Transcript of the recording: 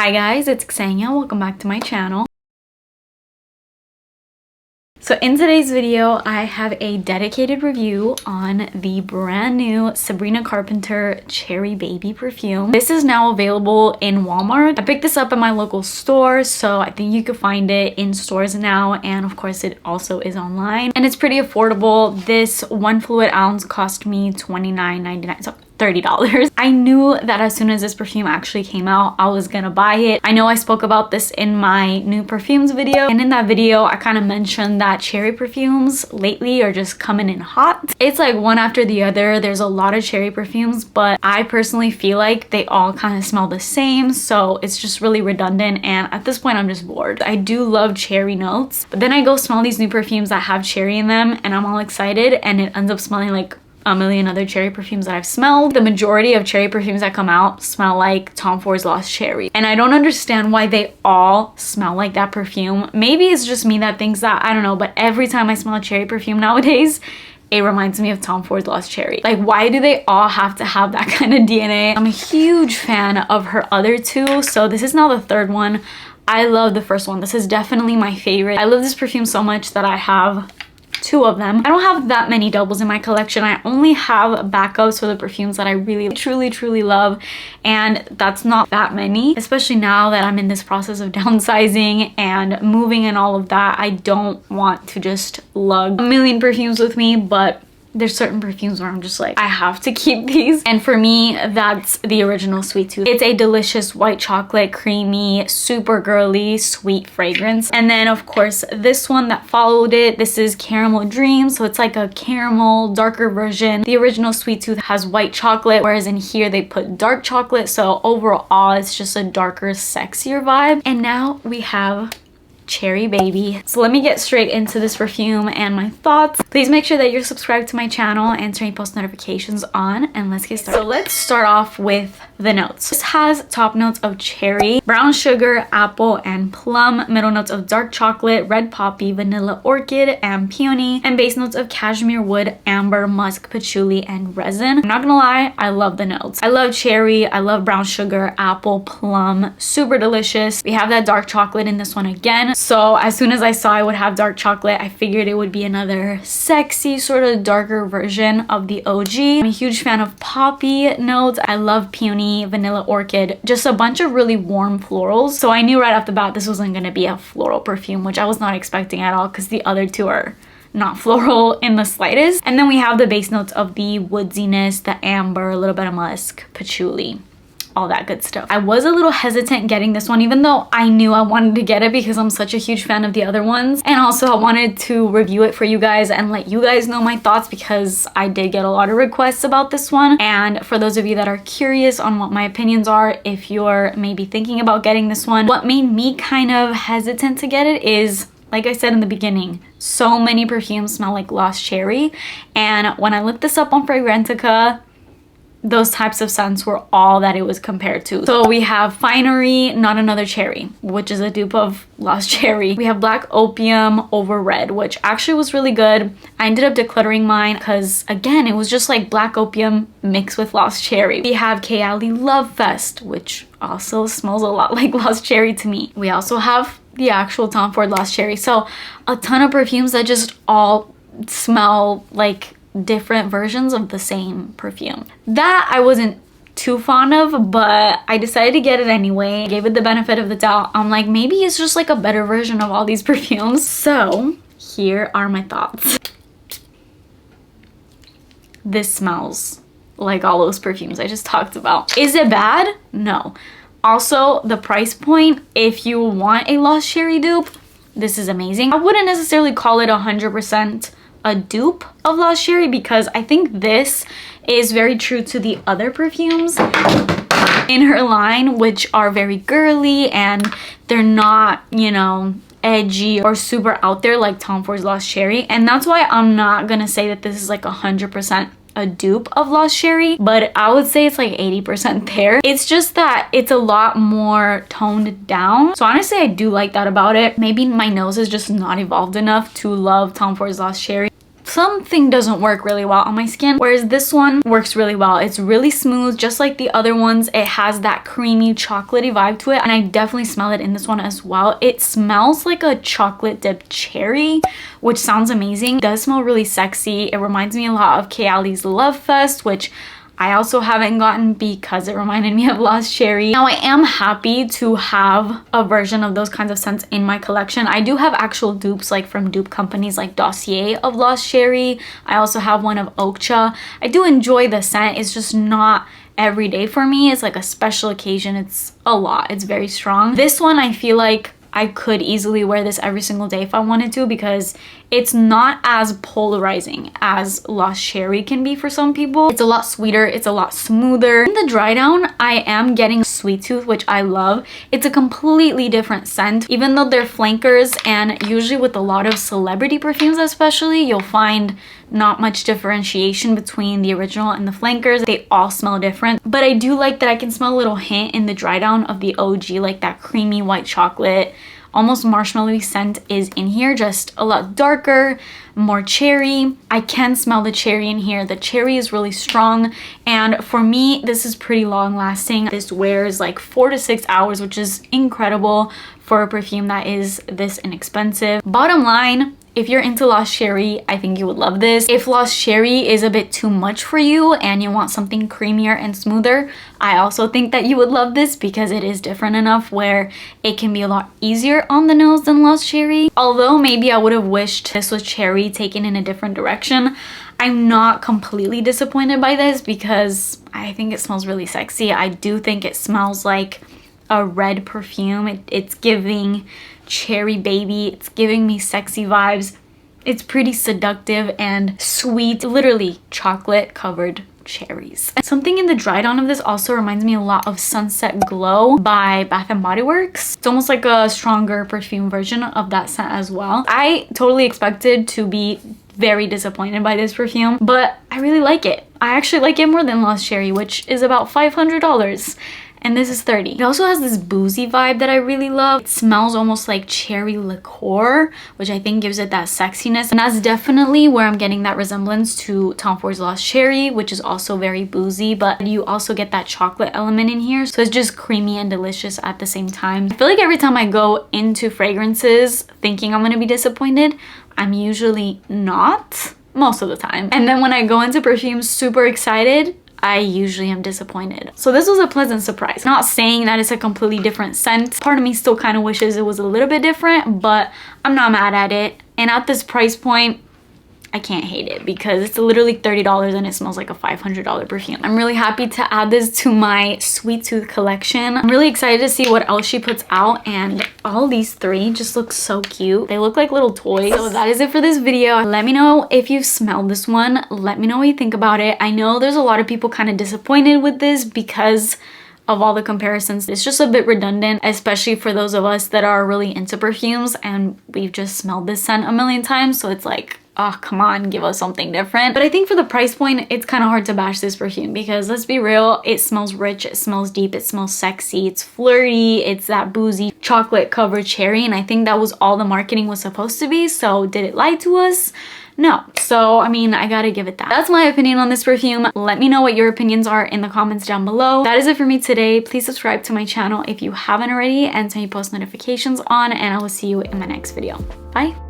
Hi guys, it's Xenia. Welcome back to my channel. So in today's video, I have a dedicated review on the brand new Sabrina Carpenter Cherry Baby perfume. This is now available in Walmart. I picked this up at my local store, so I think you could find it in stores now, and of course it also is online. And it's pretty affordable. This 1 fluid ounce cost me $29.99. So $30. I knew that as soon as this perfume actually came out, I was gonna buy it. I know I spoke about this in my new perfumes video, and in that video I kind of mentioned that cherry perfumes lately are just coming in hot. It's like one after the other. There's a lot of cherry perfumes, but I personally feel like they all kind of smell the same, so it's just really redundant, and at this point I'm just bored. I do love cherry notes, but then I go smell these new perfumes that have cherry in them and I'm all excited, and it ends up smelling like a million other cherry perfumes that I've smelled. The majority of cherry perfumes that come out smell like Tom Ford's Lost Cherry, and I don't understand why they all smell like that perfume. Maybe it's just me that thinks that, I don't know, but every time I smell a cherry perfume nowadays, it reminds me of Tom Ford's Lost Cherry. Like, why do they all have to have that kind of DNA? I'm a huge fan of her other two, so this is now the third one. I love the first one. This is definitely my favorite. I love this perfume so much that I have two of them. I don't have that many doubles in my collection. I only have backups for the perfumes that I really truly love, and that's not that many, especially now that I'm in this process of downsizing and moving and all of that. I don't want to just lug a million perfumes with me, but there's certain perfumes where I'm just like, I have to keep these. And for me, that's the original Sweet Tooth. It's a delicious white chocolate, creamy, super girly, sweet fragrance. And then of course, this one that followed it, this is Caramel Dream. So it's like a caramel, darker version. The original Sweet Tooth has white chocolate, whereas in here they put dark chocolate. So overall, it's just a darker, sexier vibe. And now we have Cherry Baby. So let me get straight into this perfume and my thoughts. Please make sure that you're subscribed to my channel and turn post notifications on, and let's get started. So let's start off with the notes. This has top notes of cherry, brown sugar, apple, and plum, middle notes of dark chocolate, red poppy, vanilla orchid, and peony, and base notes of cashmere wood, amber, musk, patchouli, and resin. I'm not gonna lie, I love the notes. I love cherry, I love brown sugar, apple, plum, super delicious. We have that dark chocolate in this one again. So as soon as I saw I would have dark chocolate, I figured it would be another sexy sort of darker version of the OG. I'm a huge fan of poppy notes. I love peony, vanilla orchid, just a bunch of really warm florals. So I knew right off the bat this wasn't going to be a floral perfume, which I was not expecting at all because the other two are not floral in the slightest. And then we have the base notes of the woodsiness, the amber, a little bit of musk, patchouli, all that good stuff. I was a little hesitant getting this one, even though I knew I wanted to get it because I'm such a huge fan of the other ones, and also I wanted to review it for you guys and let you guys know my thoughts because I did get a lot of requests about this one. And for those of you that are curious on what my opinions are, if you're maybe thinking about getting this one, what made me kind of hesitant to get it is, like I said in the beginning, so many perfumes smell like Lost Cherry, and when I looked this up on Fragrantica, those types of scents were all that it was compared to. So we have Finery, Not Another Cherry, which is a dupe of Lost Cherry. We have Black Opium over Red, which actually was really good. I ended up decluttering mine because, again, it was just like Black Opium mixed with Lost Cherry. We have Kayali Love Fest, which also smells a lot like Lost Cherry to me. We also have the actual Tom Ford Lost Cherry. So a ton of perfumes that just all smell like different versions of the same perfume. That I wasn't too fond of, but I decided to get it anyway. I gave it the benefit of the doubt. I'm like, maybe it's just like a better version of all these perfumes. So here are my thoughts. This smells like all those perfumes I just talked about. Is it bad? No. Also, the price point, if you want a Lost Cherry dupe, this is amazing. I wouldn't necessarily call it 100% a dupe of Lost Cherry because I think this is very true to the other perfumes in her line, which are very girly and they're not, you know, edgy or super out there like Tom Ford's Lost Cherry. And that's why I'm not gonna say that this is like 100% a dupe of Lost Cherry, but I would say it's like 80% there. It's just that it's a lot more toned down. So honestly, I do like that about it. Maybe my nose is just not evolved enough to love Tom Ford's Lost Cherry. something doesn't work really well on my skin, whereas this one works really well. It's really smooth, just like the other ones. It has that creamy chocolatey vibe to it, and I definitely smell it in this one as well. It smells like a chocolate dipped cherry, which sounds amazing. It does smell really sexy. It reminds me a lot of Kayali's Love Fest, which I also haven't gotten because it reminded me of Lost Cherry. Now I am happy to have a version of those kinds of scents in my collection. I do have actual dupes, like from dupe companies like Dossier of Lost Cherry. I also have one of Okja. I do enjoy the scent. It's just not every day for me. It's like a special occasion. It's a lot. It's very strong. This one, I feel like I could easily wear this every single day if I wanted to, because it's not as polarizing as Lost Cherry can be for some people. It's a lot sweeter, it's a lot smoother. In the dry down, I am getting Sweet Tooth, which I love. It's a completely different scent, even though they're flankers, and usually with a lot of celebrity perfumes especially, you'll find not much differentiation between the original and the flankers. They all smell different, but I do like that I can smell a little hint in the dry down of the OG, like that creamy white chocolate, almost marshmallowy scent is in here, just a lot darker, more cherry. I can smell the cherry in here. The cherry is really strong, and for me, this is pretty long lasting. This wears like 4 to 6 hours, which is incredible for a perfume that is this inexpensive. Bottom line, if you're into Lost Cherry, I think you would love this. If Lost Cherry is a bit too much for you and you want something creamier and smoother, I also think that you would love this because it is different enough where it can be a lot easier on the nose than Lost Cherry. Although maybe I would have wished this was cherry taken in a different direction, I'm not completely disappointed by this because I think it smells really sexy. I do think it smells like a red perfume. It's giving cherry baby. It's giving me sexy vibes. It's pretty seductive and sweet, literally chocolate covered cherries. Something in the dry down of this also reminds me a lot of Sunset Glow by Bath & Body Works. It's almost like a stronger perfume version of that scent as well. I totally expected to be very disappointed by this perfume, but I really like it. I actually like it more than Lost Cherry, which is about $500. And this is $30. It also has this boozy vibe that I really love. It smells almost like cherry liqueur, which I think gives it that sexiness. And that's definitely where I'm getting that resemblance to Tom Ford's Lost Cherry, which is also very boozy, but you also get that chocolate element in here. So it's just creamy and delicious at the same time. I feel like every time I go into fragrances thinking I'm gonna be disappointed, I'm usually not, most of the time. And then when I go into perfumes super excited, I usually am disappointed. So this was a pleasant surprise. Not saying that it's a completely different scent. Part of me still kind of wishes it was a little bit different, but I'm not mad at it. And at this price point, I can't hate it because it's literally $30 and it smells like a $500 perfume. I'm really happy to add this to my Sweet Tooth collection. I'm really excited to see what else she puts out, and all these three just look so cute. They look like little toys. So that is it for this video. Let me know if you've smelled this one. Let me know what you think about it. I know there's a lot of people kind of disappointed with this because of all the comparisons. It's just a bit redundant, especially for those of us that are really into perfumes and we've just smelled this scent a million times. So it's like, oh, come on, give us something different. But I think for the price point, it's kind of hard to bash this perfume because let's be real, it smells rich, it smells deep, it smells sexy, it's flirty, it's that boozy chocolate covered cherry, and I think that was all the marketing was supposed to be. So did it lie to us? No. So, I mean, I gotta give it that. That's my opinion on this perfume. Let me know what your opinions are in the comments down below. That is it for me today. Please subscribe to my channel if you haven't already and turn your post notifications on, and I will see you in my next video. Bye.